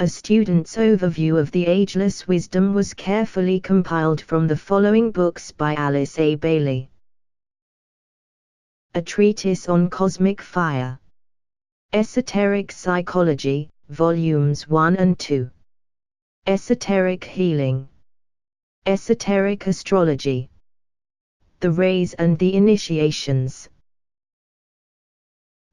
A student's overview of the Ageless wisdom was carefully compiled from the following books by Alice A. Bailey. A Treatise on Cosmic Fire. Esoteric Psychology, Volumes 1 and 2. Esoteric Healing. Esoteric Astrology. The Rays and the Initiations.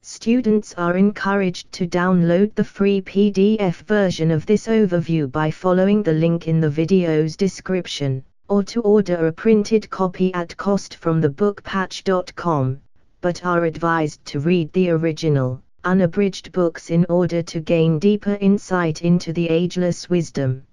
Students are encouraged to download the free PDF version of this overview by following the link in the video's description, or to order a printed copy at cost from thebookpatch.com, but are advised to read the original, unabridged books in order to gain deeper insight into the ageless wisdom.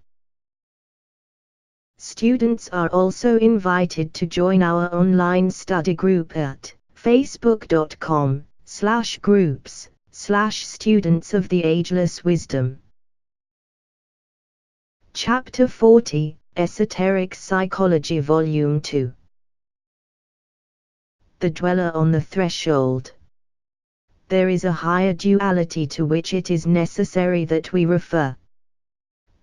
Students are also invited to join our online study group at facebook.com/groups/students of the ageless wisdom. Chapter 40, Esoteric Psychology Volume 2. The Dweller on the Threshold. There is a higher duality to which it is necessary that we refer.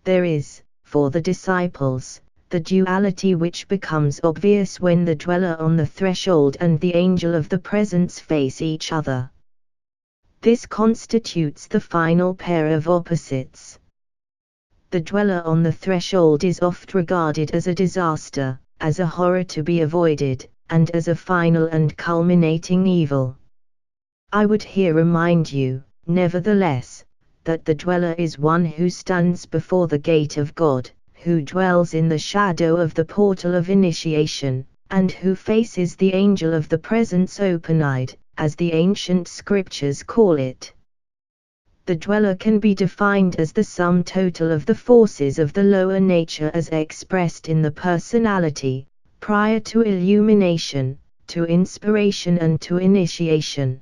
There is, for the disciples, the duality which becomes obvious when the dweller on the threshold and the angel of the presence face each other. This constitutes the final pair of opposites. The dweller on the threshold is oft regarded as a disaster, as a horror to be avoided, and as a final and culminating evil. I would here remind you, nevertheless, that the dweller is one who stands before the gate of God, who dwells in the shadow of the portal of initiation, and who faces the angel of the presence open-eyed, as the ancient scriptures call it. The dweller can be defined as the sum total of the forces of the lower nature as expressed in the personality, prior to illumination, to inspiration and to initiation.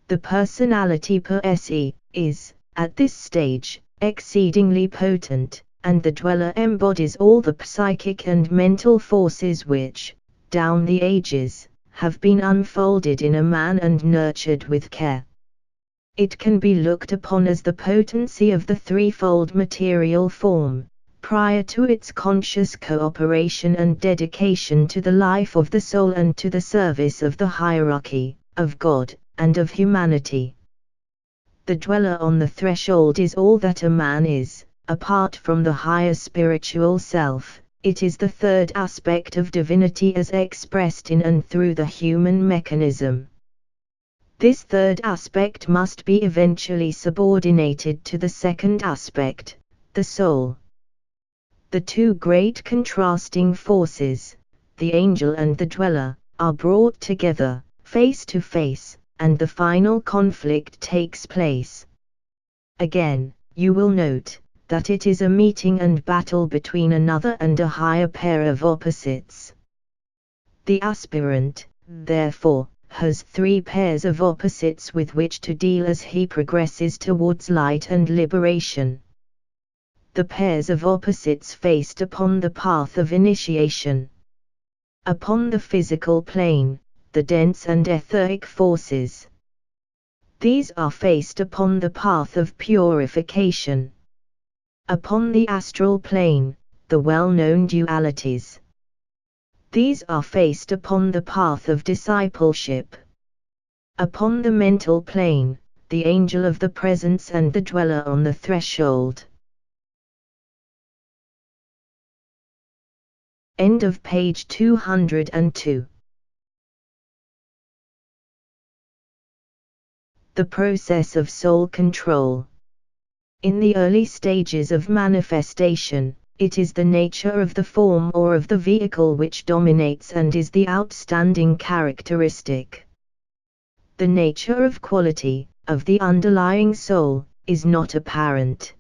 The personality per se is, at this stage, exceedingly potent, and the dweller embodies all the psychic and mental forces which, down the ages, have been unfolded in a man and nurtured with care. It can be looked upon as the potency of the threefold material form, prior to its conscious cooperation and dedication to the life of the soul and to the service of the hierarchy, of God, and of humanity. The dweller on the threshold is all that a man is. Apart from the higher spiritual self, it is the third aspect of divinity as expressed in and through the human mechanism. This third aspect must be eventually subordinated to the second aspect, the soul. The two great contrasting forces, the angel and the dweller, are brought together, face to face, and the final conflict takes place. Again, you will note that it is a meeting and battle between another and a higher pair of opposites. The aspirant, therefore, has three pairs of opposites with which to deal as he progresses towards light and liberation. The pairs of opposites faced upon the path of initiation. Upon the physical plane, the dense and etheric forces. These are faced upon the path of purification. Upon the astral plane, the well-known dualities. These are faced upon the path of discipleship. Upon the mental plane, the angel of the presence and the dweller on the threshold. End of page 202. The process of soul control. In the early stages of manifestation, it is the nature of the form or of the vehicle which dominates and is the outstanding characteristic. The nature of quality, of the underlying soul, is not apparent.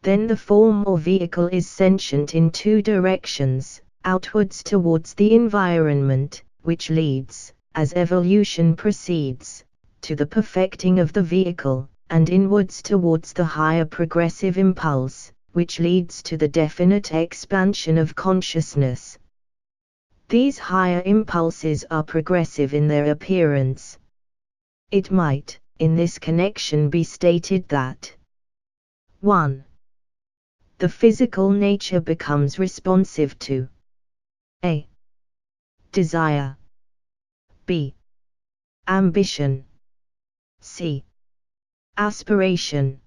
Then the form or vehicle is sentient in two directions, outwards towards the environment, which leads, as evolution proceeds, to the perfecting of the vehicle, and inwards towards the higher progressive impulse, which leads to the definite expansion of consciousness. These higher impulses are progressive in their appearance. It might, in this connection, be stated that 1. The physical nature becomes responsive to a. Desire, b. Ambition, c. Aspiration.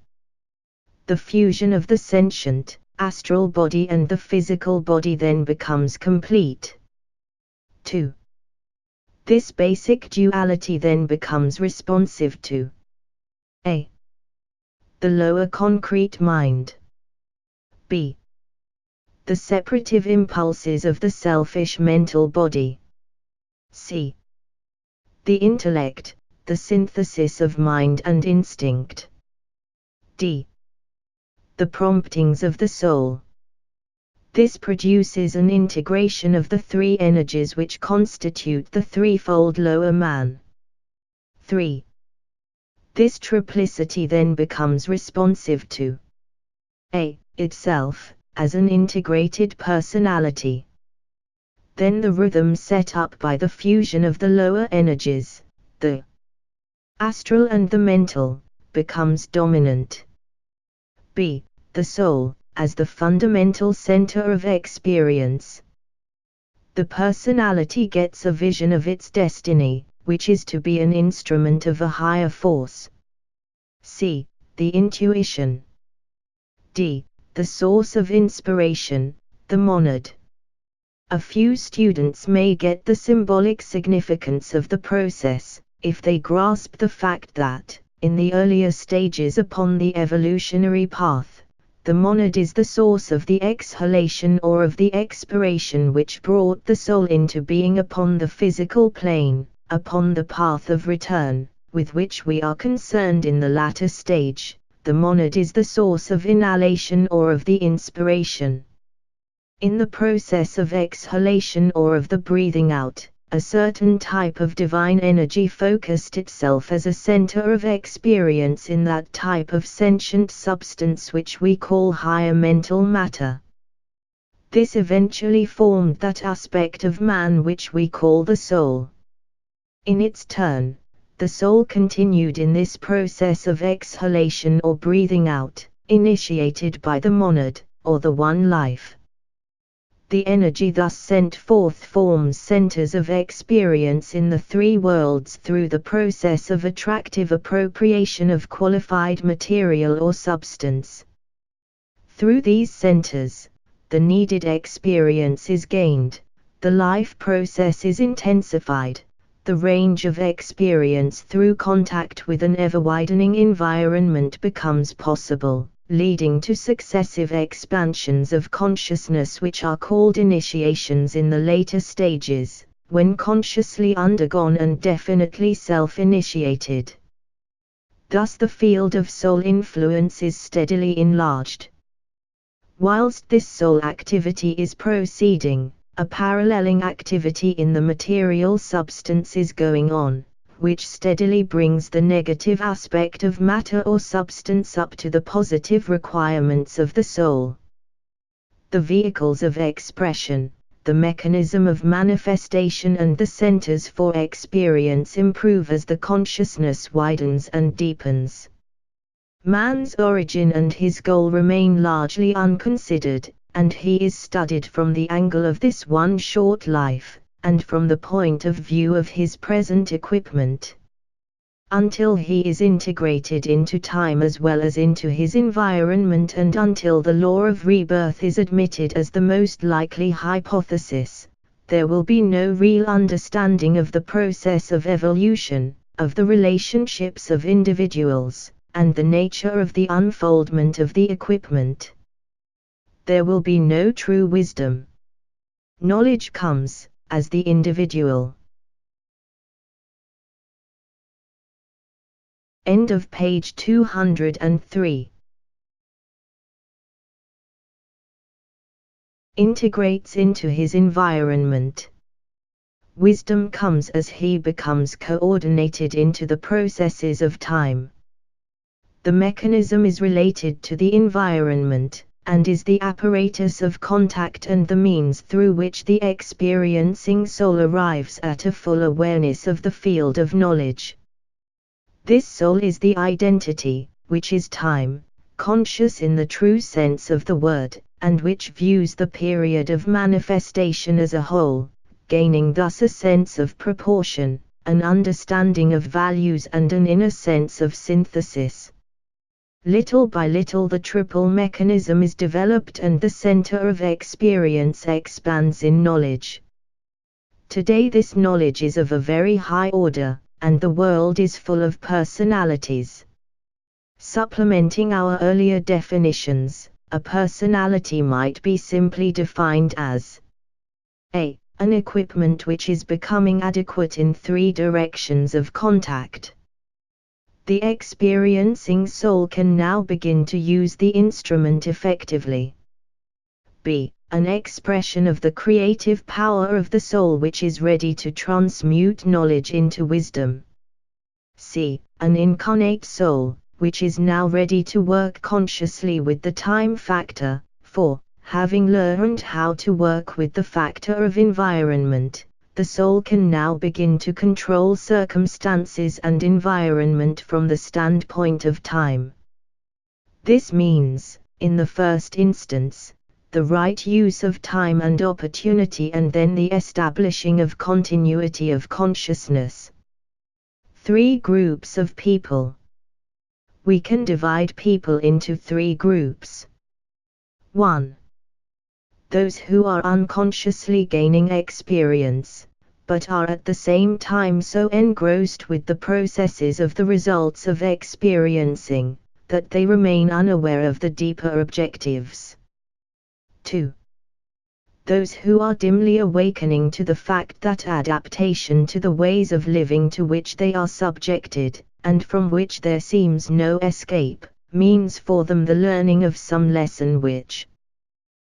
The fusion of the sentient, astral body and the physical body then becomes complete. 2. This basic duality then becomes responsive to a. The lower concrete mind, b. The separative impulses of the selfish mental body, c. The intellect, the synthesis of mind and instinct, d. The promptings of the soul. This produces an integration of the three energies which constitute the threefold lower man. 3. This triplicity then becomes responsive to a. Itself, as an integrated personality. Then the rhythm set up by the fusion of the lower energies, the astral and the mental, becomes dominant. b. The soul, as the fundamental center of experience. The personality gets a vision of its destiny, which is to be an instrument of a higher force. c. The intuition. d. The source of inspiration, the monad. A few students may get the symbolic significance of the process, if they grasp the fact that, in the earlier stages upon the evolutionary path, the monad is the source of the exhalation or of the expiration which brought the soul into being upon the physical plane, upon the path of return, with which we are concerned in the latter stage. The monad is the source of inhalation or of the inspiration. In the process of exhalation or of the breathing out, a certain type of divine energy focused itself as a center of experience in that type of sentient substance which we call higher mental matter. This eventually formed that aspect of man which we call the soul. In its turn, the soul continued in this process of exhalation or breathing out, initiated by the monad, or the one life. The energy thus sent forth forms centers of experience in the three worlds through the process of attractive appropriation of qualified material or substance. Through these centers, the needed experience is gained, the life process is intensified, the range of experience through contact with an ever-widening environment becomes possible, leading to successive expansions of consciousness which are called initiations in the later stages, when consciously undergone and definitely self-initiated. Thus the field of soul influence is steadily enlarged. Whilst this soul activity is proceeding, a paralleling activity in the material substance is going on, which steadily brings the negative aspect of matter or substance up to the positive requirements of the soul. The vehicles of expression, the mechanism of manifestation and the centers for experience improve as the consciousness widens and deepens. Man's origin and his goal remain largely unconsidered, and he is studied from the angle of this one short life, and from the point of view of his present equipment. Until he is integrated into time as well as into his environment and until the law of rebirth is admitted as the most likely hypothesis, there will be no real understanding of the process of evolution, of the relationships of individuals, and the nature of the unfoldment of the equipment. There will be no true wisdom. Knowledge comes, as the individual. End of page 203. Integrates into his environment. Wisdom comes as he becomes coordinated into the processes of time. The mechanism is related to the environment, and is the apparatus of contact and the means through which the experiencing soul arrives at a full awareness of the field of knowledge. This soul is the identity, which is time, conscious in the true sense of the word, and which views the period of manifestation as a whole, gaining thus a sense of proportion, an understanding of values and an inner sense of synthesis. Little by little the triple mechanism is developed and the center of experience expands in knowledge. Today this knowledge is of a very high order, and the world is full of personalities. Supplementing our earlier definitions, a personality might be simply defined as a. An equipment which is becoming adequate in three directions of contact. The experiencing soul can now begin to use the instrument effectively. B. An expression of the creative power of the soul which is ready to transmute knowledge into wisdom. C. An incarnate soul, which is now ready to work consciously with the time factor. 4. Having learned how to work with the factor of environment, the soul can now begin to control circumstances and environment from the standpoint of time. This means, in the first instance, the right use of time and opportunity, and then the establishing of continuity of consciousness. 3 groups of people. We can divide people into 3 groups. 1. Those who are unconsciously gaining experience, but are at the same time so engrossed with the processes of the results of experiencing, that they remain unaware of the deeper objectives. 2. Those who are dimly awakening to the fact that adaptation to the ways of living to which they are subjected, and from which there seems no escape, means for them the learning of some lesson which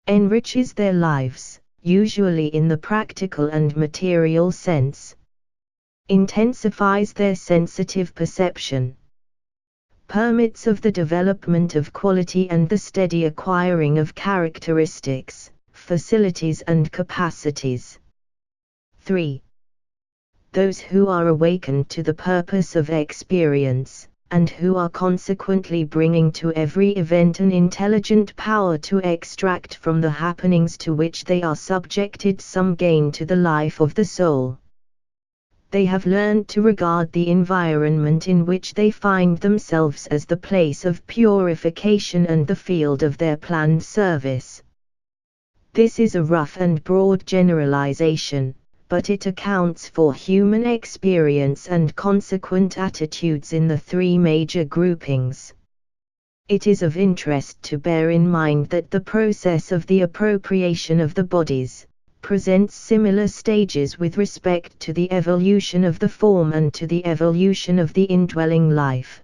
enriches their lives, usually in the practical and material sense, intensifies their sensitive perception, permits of the development of quality and the steady acquiring of characteristics, facilities and capacities. 3. Those who are awakened to the purpose of experience, and who are consequently bringing to every event an intelligent power to extract from the happenings to which they are subjected some gain to the life of the soul. They have learned to regard the environment in which they find themselves as the place of purification and the field of their planned service. This is a rough and broad generalization, but it accounts for human experience and consequent attitudes in the 3 major groupings. It is of interest to bear in mind that the process of the appropriation of the bodies presents similar stages with respect to the evolution of the form and to the evolution of the indwelling life.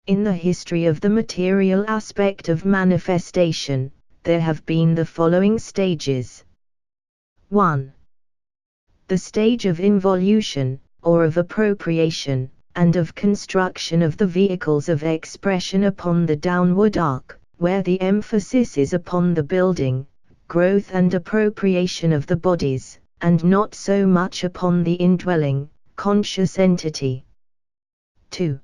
In the history of the material aspect of manifestation, there have been the following stages. 1. The stage of involution, or of appropriation, and of construction of the vehicles of expression upon the downward arc, where the emphasis is upon the building, growth and appropriation of the bodies, and not so much upon the indwelling, conscious entity. 2.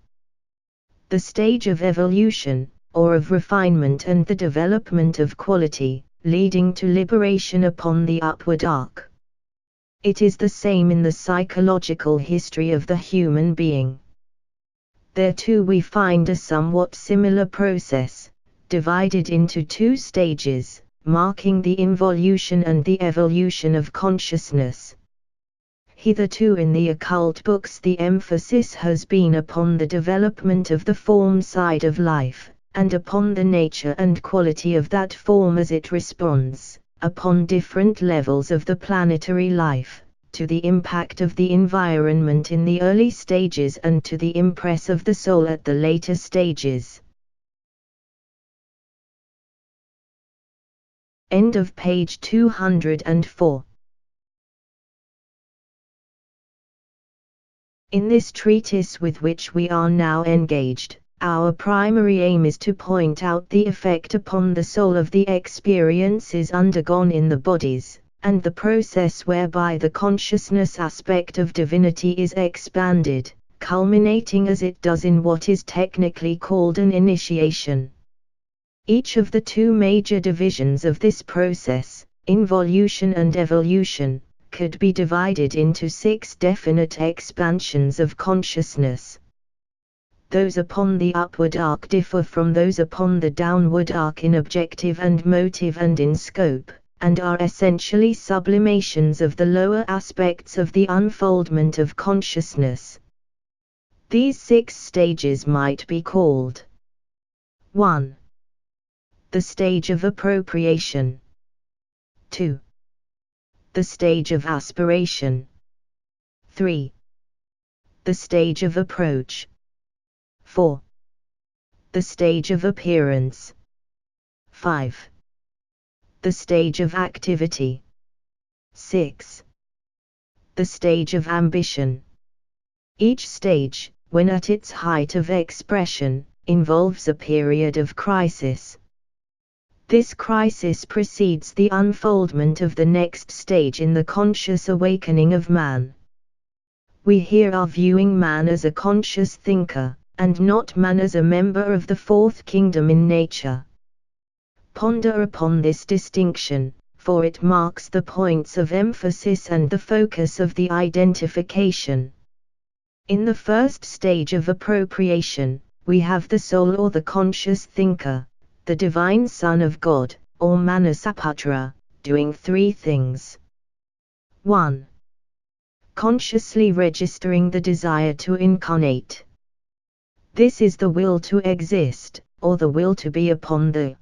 The stage of evolution, or of refinement and the development of quality, leading to liberation upon the upward arc. It is the same in the psychological history of the human being. There too we find a somewhat similar process, divided into 2 stages, marking the involution and the evolution of consciousness. Hitherto in the occult books the emphasis has been upon the development of the form side of life, and upon the nature and quality of that form as it responds, upon different levels of the planetary life, to the impact of the environment in the early stages and to the impress of the soul at the later stages. End of page 204. In this treatise with which we are now engaged, our primary aim is to point out the effect upon the soul of the experiences undergone in the bodies, and the process whereby the consciousness aspect of divinity is expanded, culminating as it does in what is technically called an initiation. Each of the two major divisions of this process, involution and evolution, could be divided into 6 definite expansions of consciousness. Those upon the upward arc differ from those upon the downward arc in objective and motive and in scope, and are essentially sublimations of the lower aspects of the unfoldment of consciousness. These 6 stages might be called: 1. The stage of appropriation. 2. The stage of aspiration. 3. The stage of approach. 4. The stage of appearance. 5. The stage of activity. 6. The stage of ambition. Each stage, when at its height of expression, involves a period of crisis. This crisis precedes the unfoldment of the next stage in the conscious awakening of man. We here are viewing man as a conscious thinker, and not man as a member of the fourth kingdom in nature. Ponder upon this distinction, for it marks the points of emphasis and the focus of the identification. In the first stage of appropriation, we have the soul or the conscious thinker, the divine Son of God, or Manasaputra, doing 3 things. 1. Consciously registering the desire to incarnate. This is the will to exist, or the will to be upon the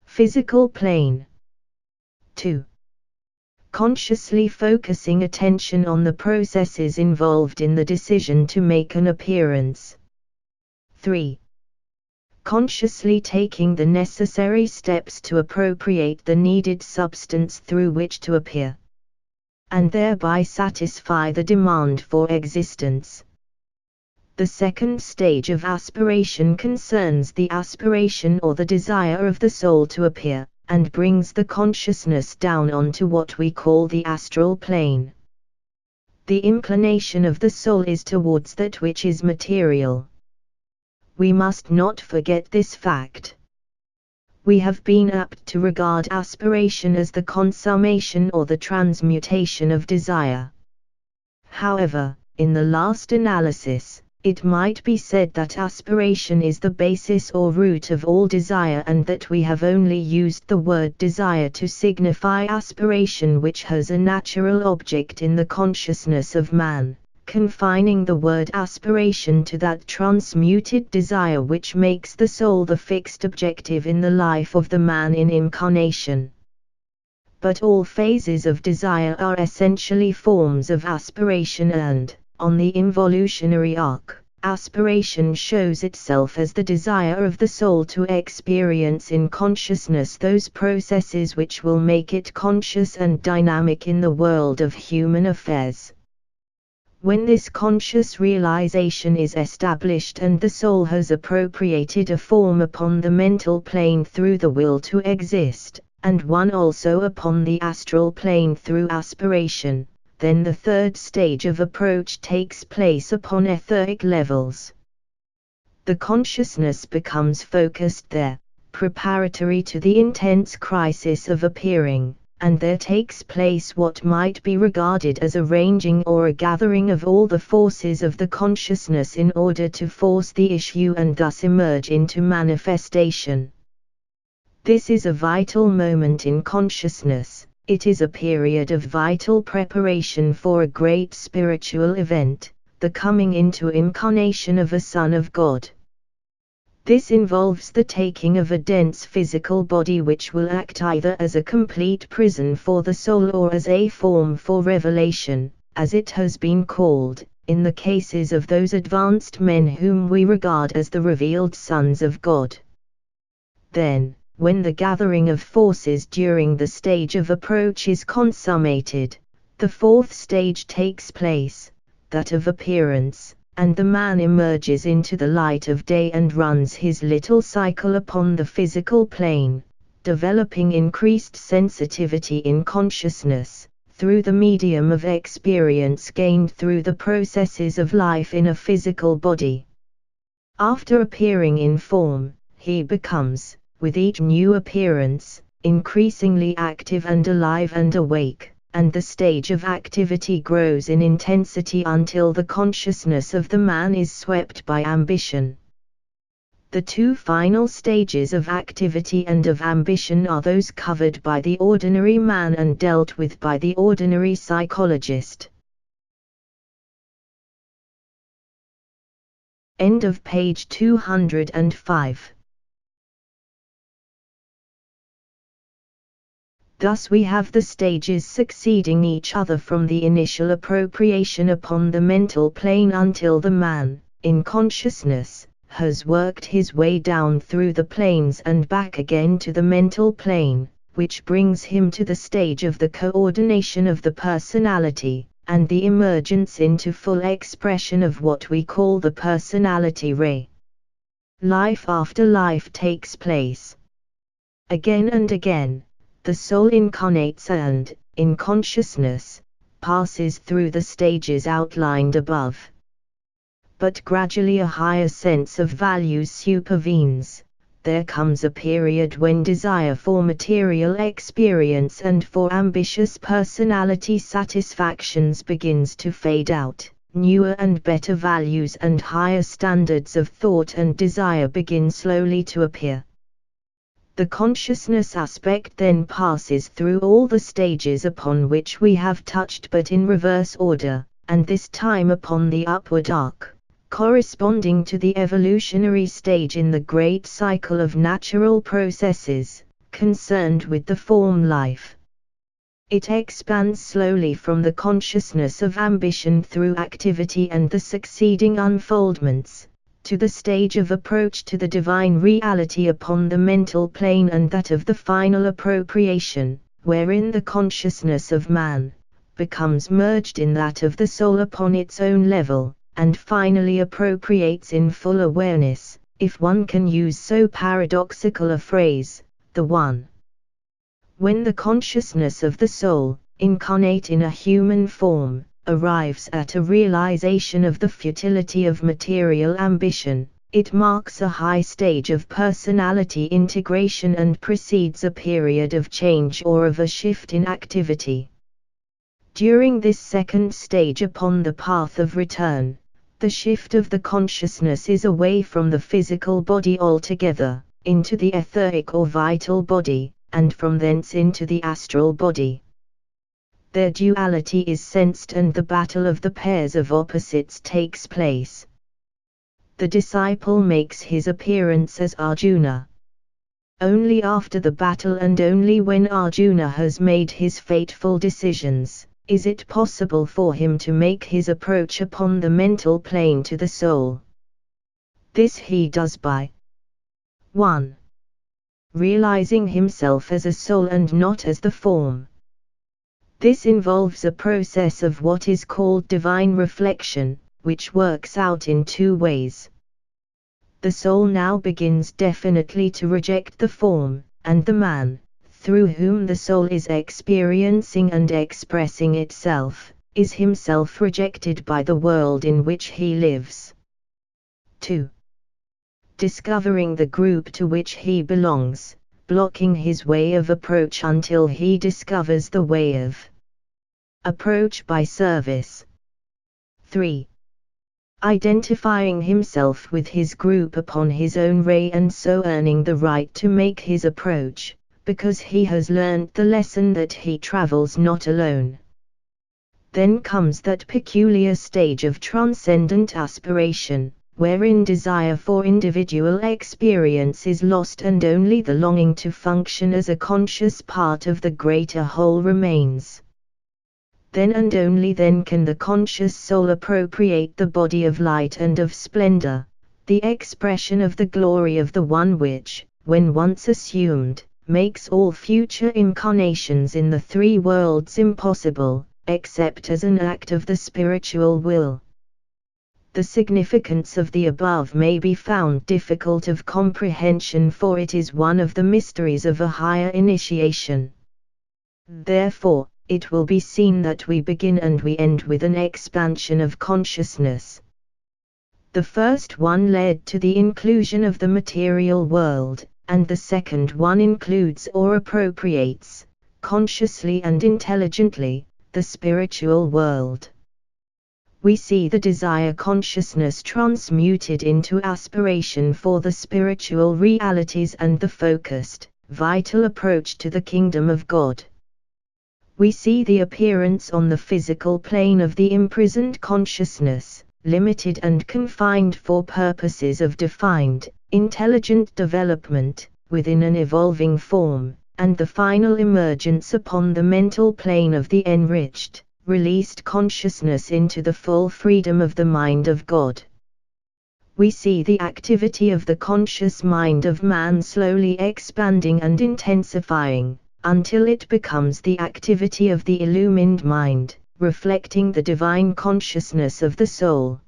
physical plane. 2. Consciously focusing attention on the processes involved in the decision to make an appearance. 3. Consciously taking the necessary steps to appropriate the needed substance through which to appear, and thereby satisfy the demand for existence. The second stage of aspiration concerns the aspiration or the desire of the soul to appear, and brings the consciousness down onto what we call the astral plane. The inclination of the soul is towards that which is material. We must not forget this fact. We have been apt to regard aspiration as the consummation or the transmutation of desire. However, in the last analysis, it might be said that aspiration is the basis or root of all desire, and that we have only used the word desire to signify aspiration which has a natural object in the consciousness of man, confining the word aspiration to that transmuted desire which makes the soul the fixed objective in the life of the man in incarnation. But all phases of desire are essentially forms of aspiration, and, on the involutionary arc, aspiration shows itself as the desire of the soul to experience in consciousness those processes which will make it conscious and dynamic in the world of human affairs. When this conscious realization is established and the soul has appropriated a form upon the mental plane through the will to exist, and one also upon the astral plane through aspiration, then the third stage of approach takes place upon etheric levels. The consciousness becomes focused there, preparatory to the intense crisis of appearing, and there takes place what might be regarded as a ranging or a gathering of all the forces of the consciousness in order to force the issue and thus emerge into manifestation. This is a vital moment in consciousness. It is a period of vital preparation for a great spiritual event, the coming into incarnation of a Son of God. This involves the taking of a dense physical body which will act either as a complete prison for the soul or as a form for revelation, as it has been called, in the cases of those advanced men whom we regard as the revealed sons of God. Then, when the gathering of forces during the stage of approach is consummated, the fourth stage takes place, that of appearance, and the man emerges into the light of day and runs his little cycle upon the physical plane, developing increased sensitivity in consciousness, through the medium of experience gained through the processes of life in a physical body. After appearing in form, he becomes, with each new appearance, increasingly active and alive and awake, and the stage of activity grows in intensity until the consciousness of the man is swept by ambition. The two final stages of activity and of ambition are those covered by the ordinary man and dealt with by the ordinary psychologist. End of page 205. Thus we have the stages succeeding each other from the initial appropriation upon the mental plane until the man, in consciousness, has worked his way down through the planes and back again to the mental plane, which brings him to the stage of the coordination of the personality, and the emergence into full expression of what we call the personality ray. Life after life takes place. Again and again, the soul incarnates and, in consciousness, passes through the stages outlined above. But gradually a higher sense of values supervenes. There comes a period when desire for material experience and for ambitious personality satisfactions begins to fade out. Newer and better values and higher standards of thought and desire begin slowly to appear. The consciousness aspect then passes through all the stages upon which we have touched, but in reverse order, and this time upon the upward arc, corresponding to the evolutionary stage in the great cycle of natural processes, concerned with the form life. It expands slowly from the consciousness of ambition through activity and the succeeding unfoldments, to the stage of approach to the divine reality upon the mental plane and that of the final appropriation, wherein the consciousness of man becomes merged in that of the soul upon its own level, and finally appropriates in full awareness, if one can use so paradoxical a phrase, the One. When the consciousness of the soul, incarnate in a human form, arrives at a realization of the futility of material ambition, it marks a high stage of personality integration and precedes a period of change or of a shift in activity. During this second stage upon the path of return, the shift of the consciousness is away from the physical body altogether, into the etheric or vital body, and from thence into the astral body. Their duality is sensed and the battle of the pairs of opposites takes place. The disciple makes his appearance as Arjuna. Only after the battle and only when Arjuna has made his fateful decisions, is it possible for him to make his approach upon the mental plane to the soul. This he does by 1. Realizing himself as a soul and not as the form. This involves a process of what is called divine reflection, which works out in two ways. The soul now begins definitely to reject the form, and the man, through whom the soul is experiencing and expressing itself, is himself rejected by the world in which he lives. 2. Discovering the group to which he belongs, blocking his way of approach until he discovers the way of approach by service. 3. Identifying himself with his group upon his own way and so earning the right to make his approach, because he has learned the lesson that he travels not alone. Then comes that peculiar stage of transcendent aspiration, wherein desire for individual experience is lost and only the longing to function as a conscious part of the greater whole remains. Then and only then can the conscious soul appropriate the body of light and of splendor, the expression of the glory of the One which, when once assumed, makes all future incarnations in the three worlds impossible, except as an act of the spiritual will. The significance of the above may be found difficult of comprehension, for it is one of the mysteries of a higher initiation. Therefore, it will be seen that we begin and we end with an expansion of consciousness. The first one led to the inclusion of the material world, and the second one includes or appropriates, consciously and intelligently, the spiritual world. We see the desire consciousness transmuted into aspiration for the spiritual realities and the focused, vital approach to the kingdom of God. We see the appearance on the physical plane of the imprisoned consciousness, limited and confined for purposes of defined, intelligent development, within an evolving form, and the final emergence upon the mental plane of the enriched, released consciousness into the full freedom of the mind of God. We see the activity of the conscious mind of man slowly expanding and intensifying, until it becomes the activity of the illumined mind, reflecting the divine consciousness of the soul.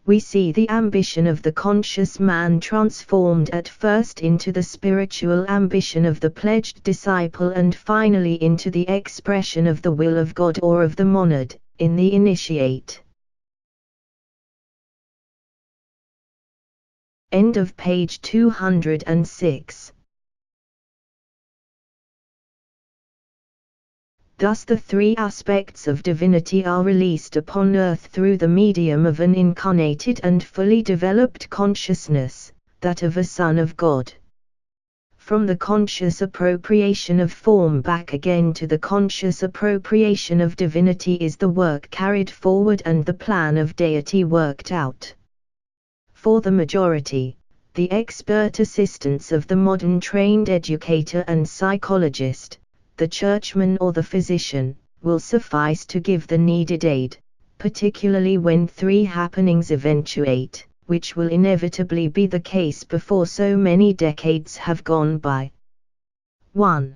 We see the ambition of the conscious man transformed at first into the spiritual ambition of the pledged disciple and finally into the expression of the will of God or of the monad, in the initiate. End of page 206. Thus the three aspects of divinity are released upon earth through the medium of an incarnated and fully developed consciousness, that of a Son of God. From the conscious appropriation of form back again to the conscious appropriation of divinity is the work carried forward and the plan of deity worked out. For the majority, the expert assistance of the modern trained educator and psychologist, the churchman or the physician, will suffice to give the needed aid, particularly when three happenings eventuate, which will inevitably be the case before so many decades have gone by. 1.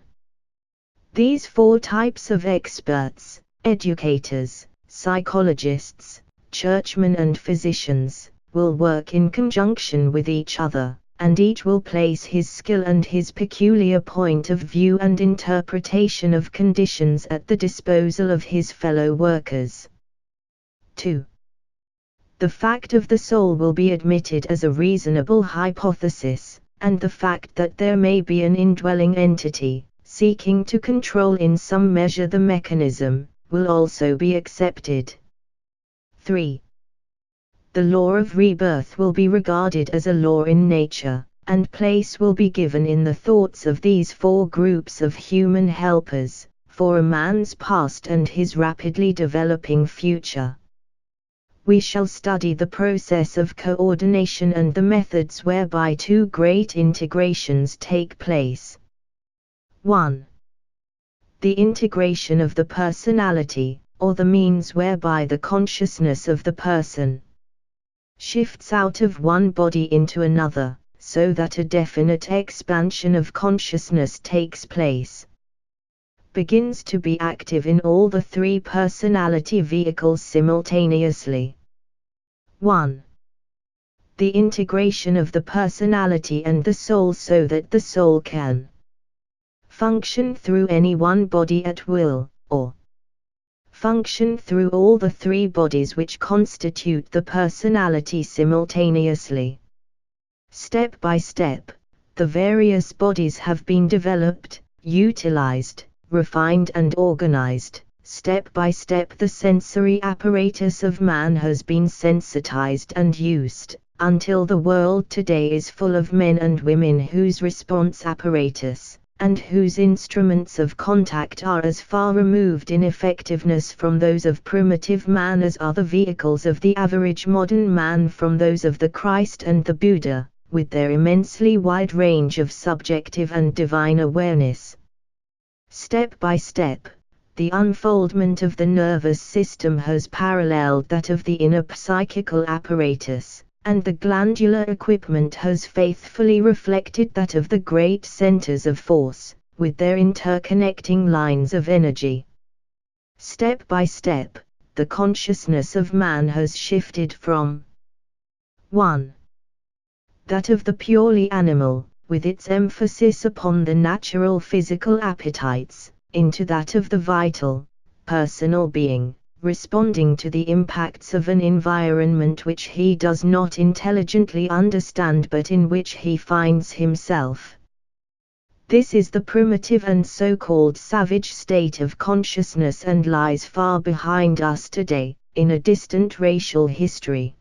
These four types of experts, educators, psychologists, churchmen and physicians, will work in conjunction with each other, and each will place his skill and his peculiar point of view and interpretation of conditions at the disposal of his fellow workers. 2. The fact of the soul will be admitted as a reasonable hypothesis, and the fact that there may be an indwelling entity, seeking to control in some measure the mechanism, will also be accepted. 3. The law of rebirth will be regarded as a law in nature, and place will be given in the thoughts of these four groups of human helpers, for a man's past and his rapidly developing future. We shall study the process of coordination and the methods whereby two great integrations take place. 1. The integration of the personality, or the means whereby the consciousness of the person shifts out of one body into another, so that a definite expansion of consciousness takes place. Begins to be active in all the three personality vehicles simultaneously. 1. The integration of the personality and the soul so that the soul can function through any one body at will, or function through all the three bodies which constitute the personality simultaneously. Step by step, the various bodies have been developed, utilized, refined and organized. Step by step the sensory apparatus of man has been sensitized and used, until the world today is full of men and women whose response apparatus, and whose instruments of contact are as far removed in effectiveness from those of primitive man as are the vehicles of the average modern man from those of the Christ and the Buddha, with their immensely wide range of subjective and divine awareness. Step by step, the unfoldment of the nervous system has paralleled that of the inner psychical apparatus, and the glandular equipment has faithfully reflected that of the great centers of force, with their interconnecting lines of energy. Step by step, the consciousness of man has shifted from 1. That of the purely animal, with its emphasis upon the natural physical appetites, into that of the vital, personal being, responding to the impacts of an environment which he does not intelligently understand but in which he finds himself. This is the primitive and so-called savage state of consciousness and lies far behind us today, in a distant racial history.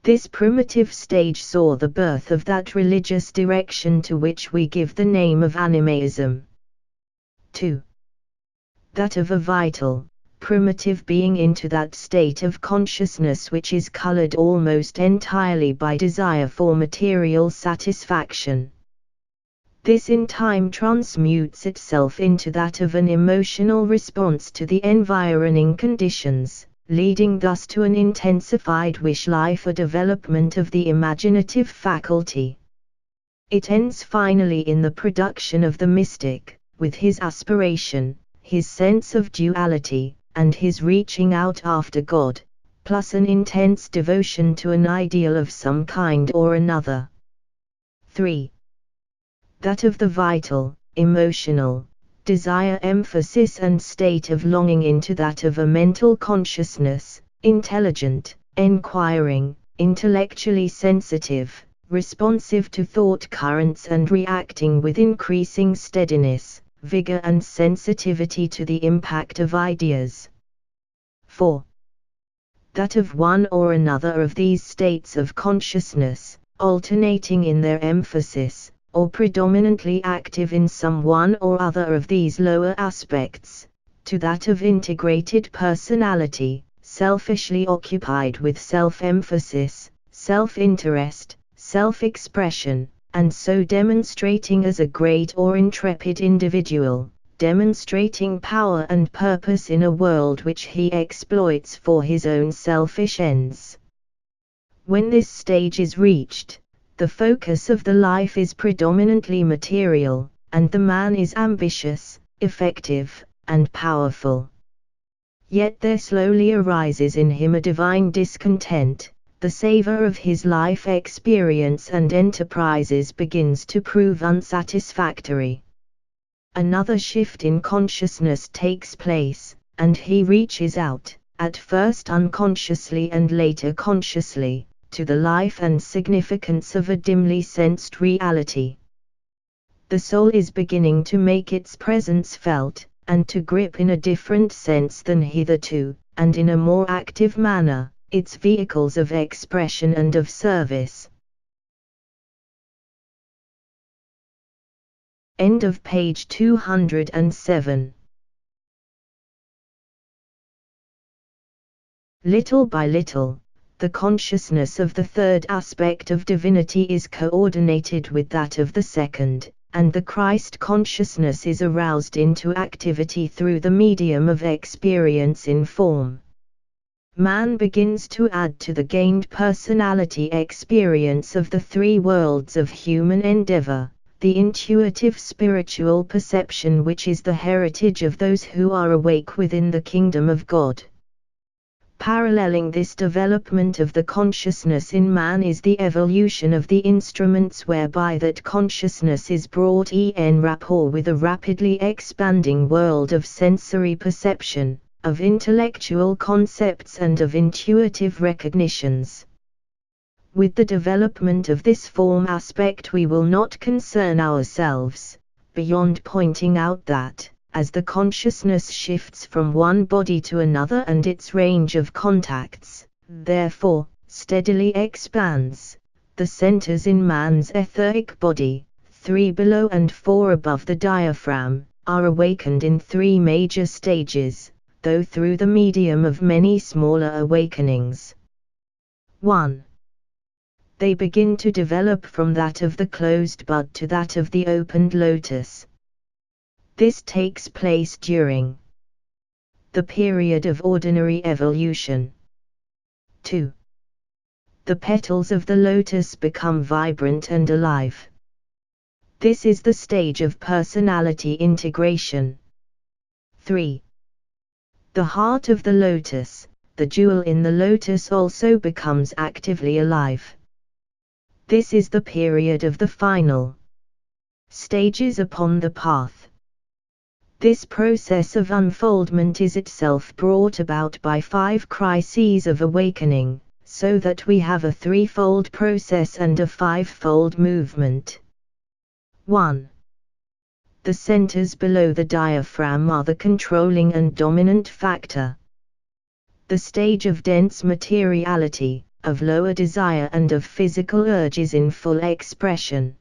This primitive stage saw the birth of that religious direction to which we give the name of animism. 2. That of a vital, primitive being into that state of consciousness which is colored almost entirely by desire for material satisfaction. This in time transmutes itself into that of an emotional response to the environing conditions, leading thus to an intensified wish life, a development of the imaginative faculty. It ends finally in the production of the mystic, with his aspiration, his sense of duality, and his reaching out after God, plus an intense devotion to an ideal of some kind or another. 3. That of the vital, emotional, desire emphasis and state of longing into that of a mental consciousness, intelligent, enquiring, intellectually sensitive, responsive to thought currents and reacting with increasing steadiness, vigor and sensitivity to the impact of ideas. 4. That of one or another of these states of consciousness, alternating in their emphasis, or predominantly active in some one or other of these lower aspects, to that of integrated personality, selfishly occupied with self-emphasis, self-interest, self-expression, and so demonstrating as a great or intrepid individual, demonstrating power and purpose in a world which he exploits for his own selfish ends. When this stage is reached, the focus of the life is predominantly material, and the man is ambitious, effective, and powerful. Yet there slowly arises in him a divine discontent. The savor of his life experience and enterprises begins to prove unsatisfactory. Another shift in consciousness takes place, and he reaches out, at first unconsciously and later consciously, to the life and significance of a dimly sensed reality. The soul is beginning to make its presence felt, and to grip in a different sense than hitherto, and in a more active manner, its vehicles of expression and of service. End of page 207. Little by little, the consciousness of the third aspect of divinity is coordinated with that of the second, and the Christ consciousness is aroused into activity through the medium of experience in form. Man begins to add to the gained personality experience of the three worlds of human endeavor, the intuitive spiritual perception which is the heritage of those who are awake within the kingdom of God. Paralleling this development of the consciousness in man is the evolution of the instruments whereby that consciousness is brought en rapport with a rapidly expanding world of sensory perception, of intellectual concepts and of intuitive recognitions. With the development of this form aspect we will not concern ourselves, beyond pointing out that, as the consciousness shifts from one body to another and its range of contacts, therefore, steadily expands, the centers in man's etheric body, 3 below and 4 above the diaphragm, are awakened in 3 major stages, though through the medium of many smaller awakenings. 1. They begin to develop from that of the closed bud to that of the opened lotus. This takes place during the period of ordinary evolution. 2. The petals of the lotus become vibrant and alive. This is the stage of personality integration. 3. The heart of the lotus, the jewel in the lotus, also becomes actively alive. This is the period of the final stages upon the path. This process of unfoldment is itself brought about by 5 crises of awakening, so that we have a threefold process and a fivefold movement. 1. The centers below the diaphragm are the controlling and dominant factor. The stage of dense materiality, of lower desire and of physical urges in full expression.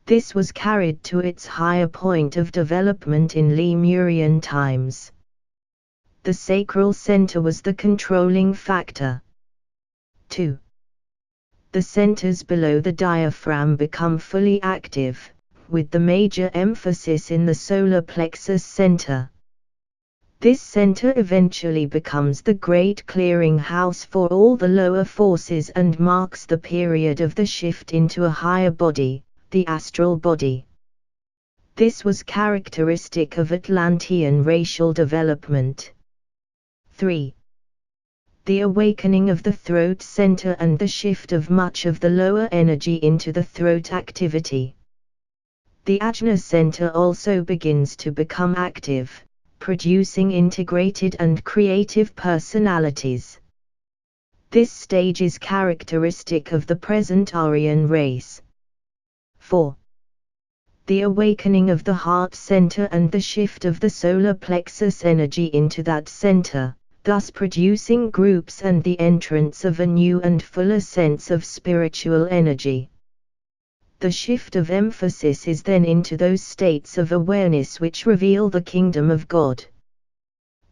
This was carried to its higher point of development in Lemurian times. The sacral center was the controlling factor. 2. The centers below the diaphragm become fully active, with the major emphasis in the solar plexus center. This center eventually becomes the great clearing house for all the lower forces and marks the period of the shift into a higher body, the astral body. This was characteristic of Atlantean racial development. 3. The awakening of the throat center and the shift of much of the lower energy into the throat activity. The ajna center also begins to become active, producing integrated and creative personalities. This stage is characteristic of the present Aryan race. 4. The awakening of the heart center and the shift of the solar plexus energy into that center, thus producing groups and the entrance of a new and fuller sense of spiritual energy. The shift of emphasis is then into those states of awareness which reveal the kingdom of God.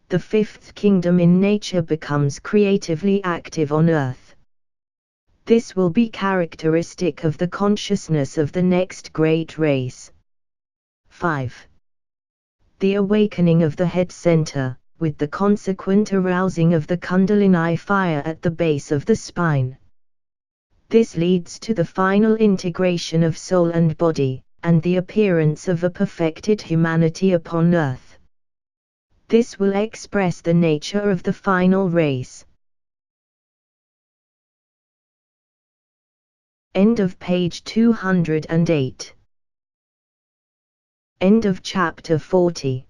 The fifth kingdom in nature becomes creatively active on earth. This will be characteristic of the consciousness of the next great race. 5. The awakening of the head center, with the consequent arousing of the Kundalini fire at the base of the spine. This leads to the final integration of soul and body, and the appearance of a perfected humanity upon earth. This will express the nature of the final race. End of page 208. End of chapter 40.